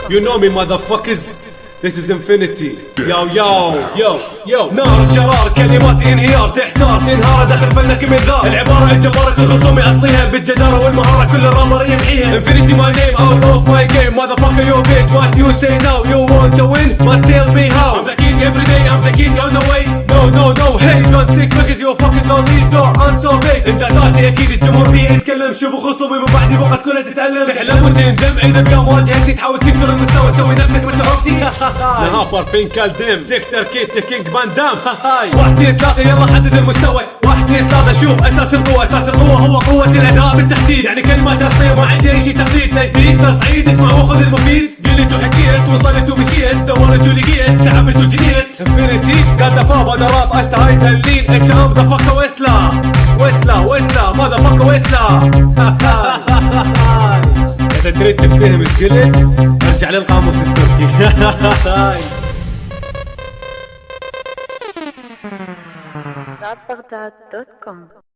You know me motherfuckers. This is infinity. Yo yo yo yo. نار الشرار كلماتي انهيار تحتار تنهار داخل فنك منذار العبارة الجبارة كل خصومي اصليها بالجدارة والمهارة كل الرامر يمحيها. Infinity my name out of my game motherfucker you bitch. What you say now you want to win but tell me how. I'm the king every day I'm the king on the way. No no no hey don't sick because you fucking don't need no answer big. انجازاتي اكيد الجمهور بيه يتكلم. شوفوا خصومي من بعدي وقت كلها تتألم. تحلم وتندم اذا بيوم واجهتني تحاول تنكر المستوى تسوي نفسك متعوبتي. نهافر بينك الدم سيكتر كيت كينج باندام. واحد اثنين ثلاثة يلا حدد المستوى. واحد اثنين ثلاثة شوف اساس القوة. اساس القوة هو قوة الاداء بالتحديد. يعني كلمة اصلية ما عندي اي شي تقليد. تجديد تصعيد اسمع وخذ المفيد. قلت وحكيت وصلت ومشيت دورت ولقيت تعبت وجنيت. انفينيتي قال دفا بدا راب اشتهي تهليل. اتش ام ذا فكر ويسلا ويسلا ويسلا ماذا فكر ويسلا. اذا تريد تفتهم الجلد ارجع للقاموس التركي. Radbaghdad.com